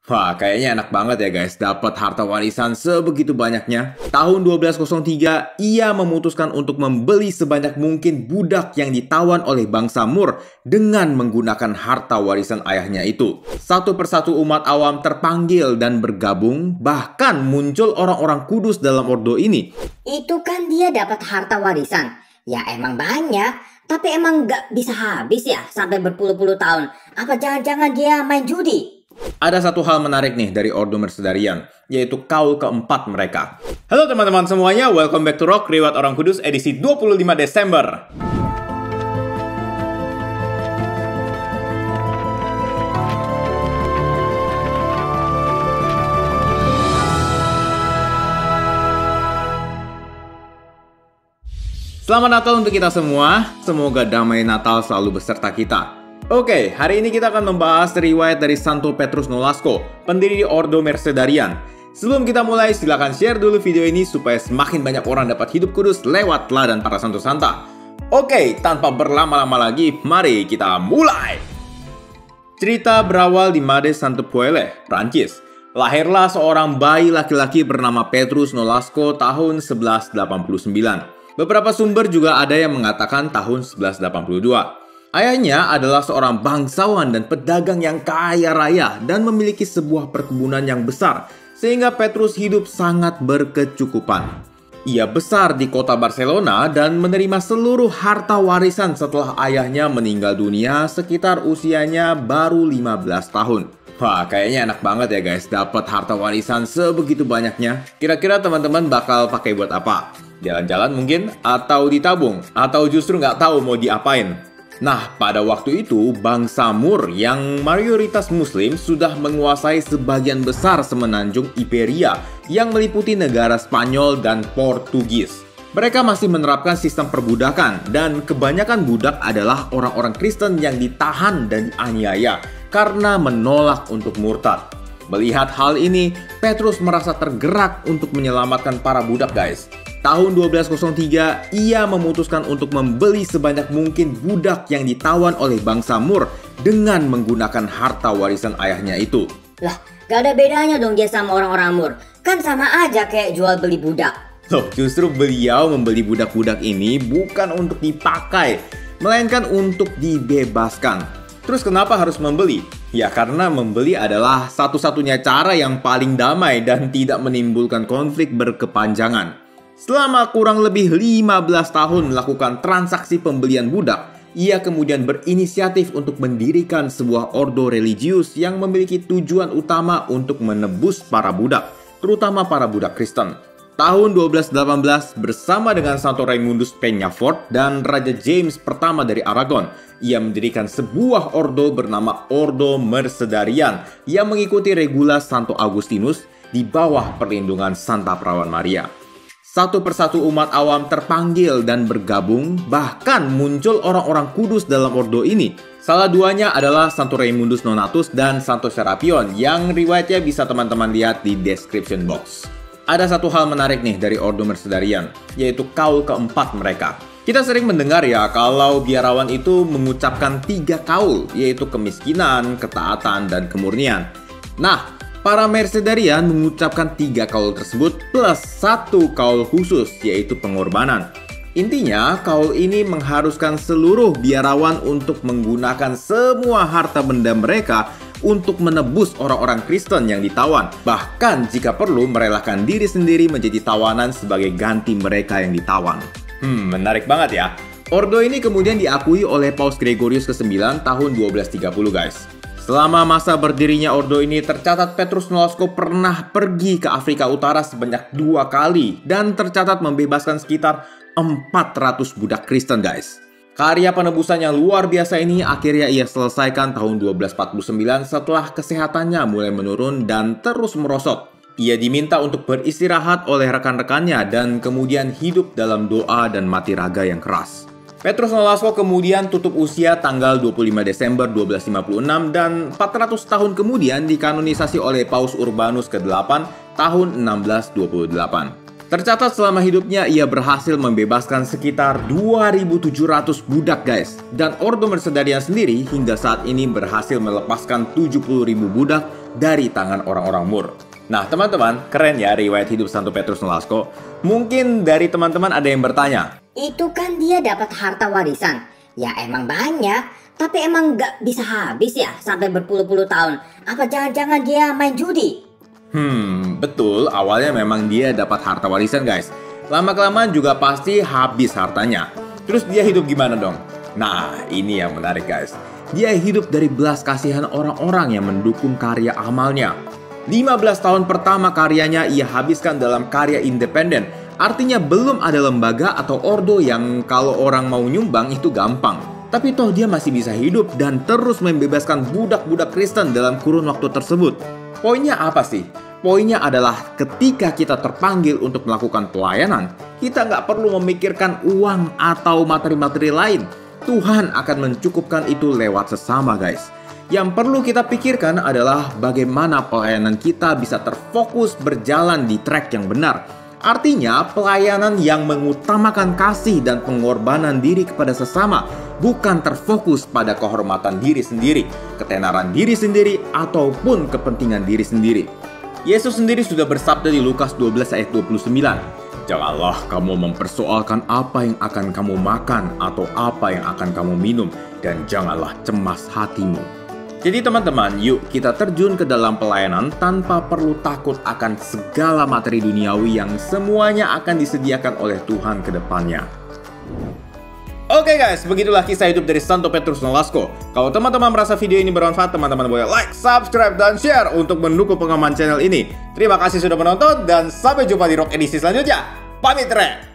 Wah, kayaknya enak banget ya guys, dapat harta warisan sebegitu banyaknya. Tahun 1203, ia memutuskan untuk membeli sebanyak mungkin budak yang ditawan oleh bangsa Moor dengan menggunakan harta warisan ayahnya itu. Satu persatu umat awam terpanggil dan bergabung, bahkan muncul orang-orang kudus dalam ordo ini. Itu kan dia dapat harta warisan. Ya emang banyak, tapi emang nggak bisa habis ya sampai berpuluh-puluh tahun. Apa jangan-jangan dia main judi? Ada satu hal menarik nih dari Ordo Mercedarian, yaitu kaul keempat mereka. Halo teman-teman semuanya, welcome back to Rock, Riwayat Orang Kudus edisi 25 Desember. Selamat Natal untuk kita semua, semoga damai Natal selalu beserta kita. Oke, hari ini kita akan membahas riwayat dari Santo Petrus Nolasco, pendiri Ordo Mercedarian. Sebelum kita mulai, silakan share dulu video ini supaya semakin banyak orang dapat hidup kudus lewat teladan para santo santa. Oke, tanpa berlama-lama lagi, mari kita mulai! Cerita berawal di Made Santo Puele, Prancis. Lahirlah seorang bayi laki-laki bernama Petrus Nolasco tahun 1189. Beberapa sumber juga ada yang mengatakan tahun 1182. Ayahnya adalah seorang bangsawan dan pedagang yang kaya raya dan memiliki sebuah perkebunan yang besar, sehingga Petrus hidup sangat berkecukupan. Ia besar di kota Barcelona dan menerima seluruh harta warisan setelah ayahnya meninggal dunia sekitar usianya baru 15 tahun. Wah, kayaknya enak banget ya guys, dapat harta warisan sebegitu banyaknya. Kira-kira teman-teman bakal pakai buat apa? Jalan-jalan mungkin? Atau ditabung? Atau justru nggak tahu mau diapain? Nah, pada waktu itu, bangsa Moor yang mayoritas muslim sudah menguasai sebagian besar semenanjung Iberia yang meliputi negara Spanyol dan Portugis. Mereka masih menerapkan sistem perbudakan dan kebanyakan budak adalah orang-orang Kristen yang ditahan dan dianiaya karena menolak untuk murtad. Melihat hal ini, Petrus merasa tergerak untuk menyelamatkan para budak guys. Tahun 1203, ia memutuskan untuk membeli sebanyak mungkin budak yang ditawan oleh bangsa Moor dengan menggunakan harta warisan ayahnya itu. Lah, gak ada bedanya dong dia sama orang-orang Moor. Kan sama aja kayak jual beli budak. Loh, justru beliau membeli budak-budak ini bukan untuk dipakai, melainkan untuk dibebaskan. Terus kenapa harus membeli? Ya karena membeli adalah satu-satunya cara yang paling damai dan tidak menimbulkan konflik berkepanjangan. Selama kurang lebih 15 tahun melakukan transaksi pembelian budak, ia kemudian berinisiatif untuk mendirikan sebuah ordo religius yang memiliki tujuan utama untuk menebus para budak, terutama para budak Kristen. Tahun 1218 bersama dengan Santo Raimundus Peñafort dan Raja James pertama dari Aragon, ia mendirikan sebuah ordo bernama Ordo Mercedarian yang mengikuti regula Santo Agustinus di bawah perlindungan Santa Perawan Maria. Satu persatu umat awam terpanggil dan bergabung, bahkan muncul orang-orang kudus dalam ordo ini. Salah duanya adalah Santo Raimundus Nonatus dan Santo Serapion yang riwayatnya bisa teman-teman lihat di description box. Ada satu hal menarik nih dari Ordo Mercedarian, yaitu kaul keempat mereka. Kita sering mendengar ya kalau biarawan itu mengucapkan 3 kaul, yaitu kemiskinan, ketaatan, dan kemurnian. Nah, para Mercedarian mengucapkan 3 kaul tersebut plus 1 kaul khusus, yaitu pengorbanan. Intinya, kaul ini mengharuskan seluruh biarawan untuk menggunakan semua harta benda mereka untuk menebus orang-orang Kristen yang ditawan. Bahkan jika perlu merelakan diri sendiri menjadi tawanan sebagai ganti mereka yang ditawan. Menarik banget ya. Ordo ini kemudian diakui oleh Paus Gregorius ke-9 tahun 1230 guys. Selama masa berdirinya ordo ini tercatat Petrus Nolasco pernah pergi ke Afrika Utara sebanyak 2 kali dan tercatat membebaskan sekitar 400 budak Kristen guys. Karya penebusan yang luar biasa ini akhirnya ia selesaikan tahun 1249 setelah kesehatannya mulai menurun dan terus merosot. Ia diminta untuk beristirahat oleh rekan-rekannya dan kemudian hidup dalam doa dan mati raga yang keras. Petrus Nolasco kemudian tutup usia tanggal 25 Desember 1256 dan 400 tahun kemudian dikanonisasi oleh Paus Urbanus ke-8 tahun 1628. Tercatat selama hidupnya ia berhasil membebaskan sekitar 2.700 budak guys. Dan Ordo Mercedarian sendiri hingga saat ini berhasil melepaskan 70.000 budak dari tangan orang-orang Moor. Nah teman-teman, keren ya riwayat hidup Santo Petrus Nolasco. Mungkin dari teman-teman ada yang bertanya, itu kan dia dapat harta warisan. Ya emang banyak, tapi emang gak bisa habis ya sampai berpuluh-puluh tahun. Apa jangan-jangan dia main judi? Betul, awalnya memang dia dapat harta warisan guys. Lama-kelamaan juga pasti habis hartanya. Terus dia hidup gimana dong? Nah, ini yang menarik guys. Dia hidup dari belas kasihan orang-orang yang mendukung karya amalnya. 15 tahun pertama karyanya ia habiskan dalam karya independen. Artinya belum ada lembaga atau ordo yang kalau orang mau nyumbang itu gampang. Tapi toh dia masih bisa hidup dan terus membebaskan budak-budak Kristen dalam kurun waktu tersebut. Poinnya apa sih? Poinnya adalah ketika kita terpanggil untuk melakukan pelayanan, kita nggak perlu memikirkan uang atau materi-materi lain. Tuhan akan mencukupkan itu lewat sesama guys. Yang perlu kita pikirkan adalah bagaimana pelayanan kita bisa terfokus berjalan di track yang benar. Artinya pelayanan yang mengutamakan kasih dan pengorbanan diri kepada sesama, bukan terfokus pada kehormatan diri sendiri, ketenaran diri sendiri, ataupun kepentingan diri sendiri. Yesus sendiri sudah bersabda di Lukas 12 ayat 29, "Janganlah kamu mempersoalkan apa yang akan kamu makan atau apa yang akan kamu minum, dan janganlah cemas hatimu." Jadi teman-teman, yuk kita terjun ke dalam pelayanan tanpa perlu takut akan segala materi duniawi yang semuanya akan disediakan oleh Tuhan ke depannya. Oke guys, begitulah kisah hidup dari Santo Petrus Nolasco. Kalau teman-teman merasa video ini bermanfaat, teman-teman boleh like, subscribe, dan share untuk mendukung pengembangan channel ini. Terima kasih sudah menonton dan sampai jumpa di Rock edisi selanjutnya. Pamit, Re!